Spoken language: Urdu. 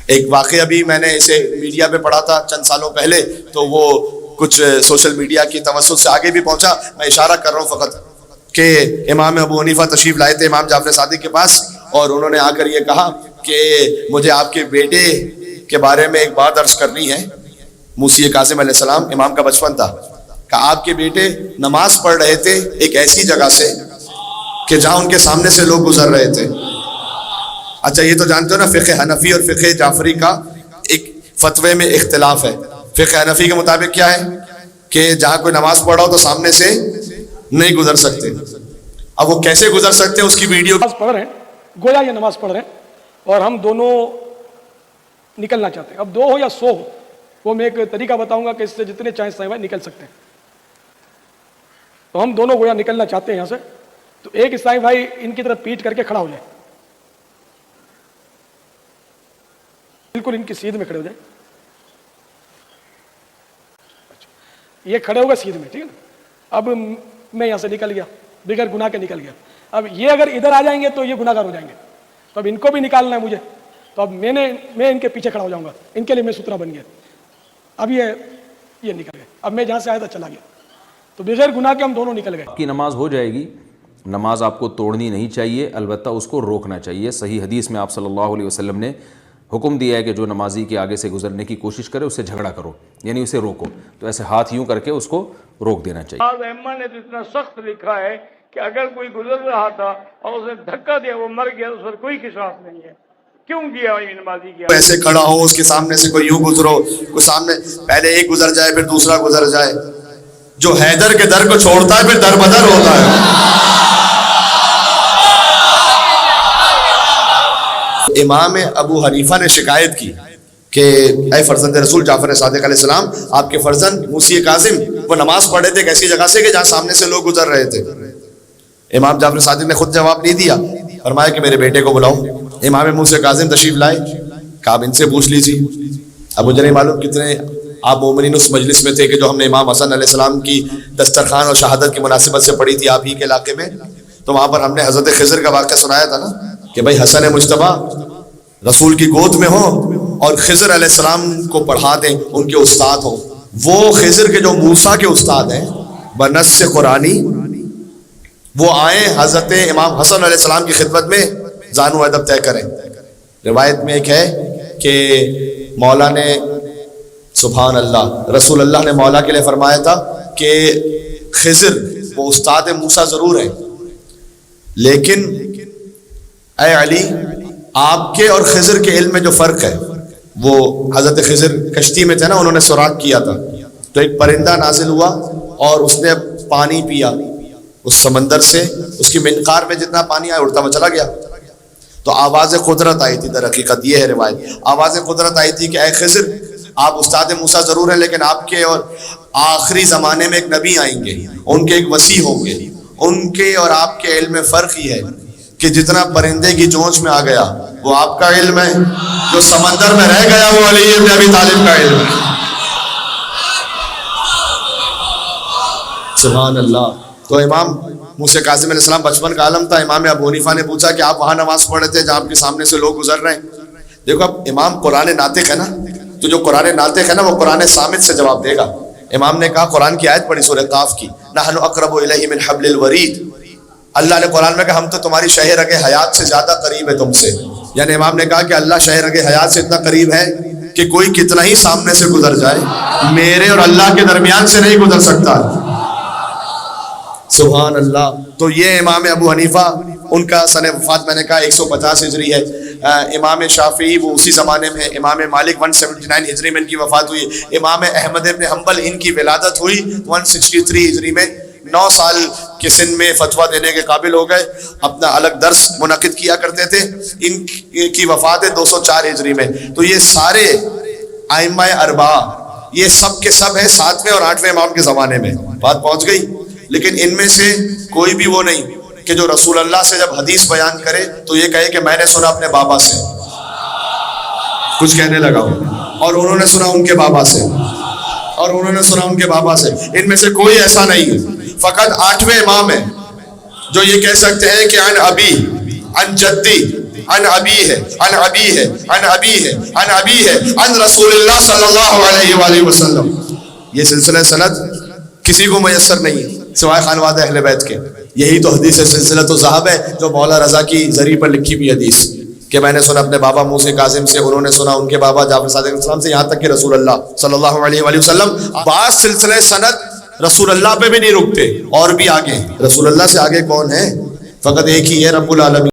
ایک واقعہ بھی میں نے اسے میڈیا پہ پڑھا تھا چند سالوں پہلے، تو وہ کچھ سوشل میڈیا کی توسط سے آگے بھی پہنچا. میں اشارہ کر رہا ہوں فقط کہ امام ابو حنیفہ تشریف لائے تھے امام جعفر صادق کے پاس، اور انہوں نے آ کر یہ کہا کہ مجھے آپ کے بیٹے کے بارے میں ایک بات عرض کرنی ہے. موسی کاظم علیہ السلام، امام کا بچپن تھا، کہ آپ کے بیٹے نماز پڑھ رہے تھے ایک ایسی جگہ سے کہ جہاں ان کے سامنے سے لوگ گزر رہے تھے. اچھا یہ تو جانتے ہو نا فقہ حنفی اور فقہ جعفری کا ایک فتوے میں اختلاف ہے. فقہ حنفی کے مطابق کیا ہے کہ جہاں کوئی نماز پڑھ رہا ہو تو سامنے سے نہیں گزر سکتے. اب وہ کیسے گزر سکتے ہیں اس کی ویڈیو نماز پڑھ رہے ہیں، گویا یہ نماز پڑھ رہے ہیں اور ہم دونوں نکلنا چاہتے ہیں. اب 2 ہو یا 100 ہو، وہ میں ایک طریقہ بتاؤں گا کہ اس سے جتنے چاہیں صاحب نکل سکتے ہیں. تو ہم دونوں گویا نکلنا چاہتے ہیں یہاں سے. تو ایک عیسائی بھائی ان کی طرف پیٹ کر کے کھڑا ہو جائے، بالکل ان کی سیدھ میں کھڑے ہو جائیں. یہ کھڑے ہو گئے سیدھ میں، ٹھیک ہے نا. اب میں یہاں سے نکل گیا، بغیر گناہ کے نکل گیا. اب یہ اگر ادھر آ جائیں گے تو یہ گناہ گار ہو جائیں گے. تو اب ان کو بھی نکالنا ہے مجھے. تو اب میں ان کے پیچھے کھڑا ہو جاؤں گا، ان کے لیے میں سترا بن گیا. اب یہ نکل گئے. اب میں جہاں سے آیا تھا چلا گیا. تو بغیر گناہ کے ہم دونوں نکل گئے. آپ کی نماز ہو جائے گی. نماز آپ کو توڑنی نہیں چاہیے، البتہ اس کو روکنا چاہیے. صحیح حدیث میں آپ صلی اللہ علیہ وسلم نے حکم دیا ہے کہ جو نمازی کے آگے سے گزرنے کی کوشش کرے اس سے جھگڑا کرو، یعنی اسے روکو. تو ایسے ہاتھ یوں کر کے اس کو روک دینا چاہیے. احمد نے تو اتنا سخت لکھا ہے کہ اگر کوئی گزر رہا تھا اور اسے دھکا دیا وہ مر گیا، اس پر کوئی قصاص نہیں ہے. کیوں کیا نمازی کیا؟ ایسے کھڑا ہو اس کے سامنے سے کوئی یوں گزرو، کوئی سامنے پہلے ایک گزر جائے پھر دوسرا گزر جائے. جو حیدر کے در کو چھوڑتا ہے پھر در بدر ہوتا ہے. امام ابو حنیفہ نے شکایت کی کہ اے فرزند رسول جعفر صادق علیہ السلام، آپ کے فرزند موسی کاظم وہ نماز پڑھ رہے تھے ایک ایسی جگہ سے کہ جہاں سامنے سے لوگ گزر رہے تھے. امام جعفر صادق نے خود جواب نہیں دیا، فرمایا کہ میرے بیٹے کو بلاؤ. امام موسی کاظم تشریف لائے، کہا آپ ان سے پوچھ لیجیے. اب مجھے نہیں معلوم کتنے آپ مومنین اس مجلس میں تھے کہ جو ہم نے امام حسن علیہ السلام کی دسترخوان اور شہادت کی مناسبت سے پڑھی تھی آپ ہی کے علاقے میں. تو وہاں پر ہم نے حضرت خضر کا واقعہ سنایا تھا نا کہ بھائی حسن مجتبیٰ رسول کی گود میں ہو اور خضر علیہ السلام کو پڑھا دیں، ان کے استاد ہوں. وہ خضر کے جو موسیٰ کے استاد ہیں بنص قرآنی، وہ آئیں حضرت امام حسن علیہ السلام کی خدمت میں زانو ادب طے کریں. روایت میں ایک ہے کہ مولا نے سبحان اللہ رسول اللہ نے مولا کے لیے فرمایا تھا کہ خضر وہ استاد موسیٰ ضرور ہیں، لیکن اے علی آپ کے اور خضر کے علم میں جو فرق ہے، وہ حضرت خضر کشتی میں تھے نا، انہوں نے سوراخ کیا تھا تو ایک پرندہ نازل ہوا اور اس نے پانی پیا اس سمندر سے، اس کی منقار میں جتنا پانی آیا اڑتا ہوا چلا گیا. تو آواز قدرت آئی تھی، در حقیقت یہ ہے روایت، آواز قدرت آئی تھی کہ اے خضر آپ استاد موسیٰ ضرور ہیں، لیکن آپ کے اور آخری زمانے میں ایک نبی آئیں گے، ان کے ایک وسیع ہوں گے، ان کے اور آپ کے علم میں فرق ہی ہے کہ جتنا پرندے کی چونچ میں آ گیا وہ آپ کا علم ہے، جو سمندر میں رہ گیا وہ علی ابن ابی طالب کا علم ہے. سبحان اللہ. تو امام موسی کاظم علیہ السلام بچپن کا عالم تھا. امام ابو حنیفہ نے پوچھا کہ آپ وہاں نماز پڑھ رہے تھے جہاں آپ کے سامنے سے لوگ گزر رہے ہیں. دیکھو اب امام قرآن ناطق ہے نا، تو جو قرآن ناطق ہے نا وہ قرآن صامت سے جواب دے گا. امام نے کہا قرآن کی آیت پڑھی سورہ قاف کی، نحن اقرب الیہ من حبل الورید. اللہ نے قرآن میں کہا ہم تو تمہاری شہ رگ حیات سے زیادہ قریب ہے تم سے. یعنی امام نے کہا کہ اللہ شہ رگ حیات سے اتنا قریب ہے کہ کوئی کتنا ہی سامنے سے گزر جائے میرے اور اللہ کے درمیان سے نہیں گزر سکتا. سبحان اللہ. تو یہ امام ابو حنیفہ ان کا سن وفات میں نے کہا 150 ہجری ہے. امام شافعی وہ اسی زمانے میں، امام مالک 179 ہجری میں ان کی وفات ہوئی. امام احمد ابن حنبل ان کی ولادت ہوئی 163 ہجری میں. 9 سال کے سن میں فتویٰ دینے کے قابل ہو گئے، اپنا الگ درس منعقد کیا کرتے تھے. ان کی وفات ہے 204 ہجری میں. تو یہ سارے ائمہ اربعہ یہ سب کے سب ہیں 7ویں اور 8ویں امام کے زمانے میں. بات پہنچ گئی. لیکن ان میں سے کوئی بھی وہ نہیں کہ جو رسول اللہ سے جب حدیث بیان کرے تو یہ کہے کہ میں نے سنا اپنے بابا سے، کچھ کہنے لگا ہوں، اور انہوں نے سنا ان کے بابا سے، اور انہوں نے سنا ان کے بابا سے. ان میں سے کوئی ایسا نہیں ہے. فقط 8ویں امام ہیں جو یہ کہہ سکتے ہیں کہ عن ابی عن جدی عن ابیہ عن ابیہ عن ابیہ عن ابیہ عن رسول اللہ صلی اللہ علیہ وآلہ وسلم. یہ سلسلہ سند کسی کو میسر نہیں سوائے خانوادہ اہل بیت کے. یہی تو حدیث سلسلۃ الذہب ہے جو مولا رضا کی ذریعے پر لکھی ہوئی حدیث کہ میں نے سنا اپنے بابا موسی کاظم سے, انہوں نے سنا ان کے بابا جعفر صادق علیہ السلام سے, یہاں تک کہ رسول اللہ صلی اللہ علیہ وآلہ وسلم. بعض سلسلہ سند رسول اللہ پہ بھی نہیں رکتے اور بھی آگے. رسول اللہ سے آگے کون ہے؟ فقط ایک ہی ہے, رب العالمین.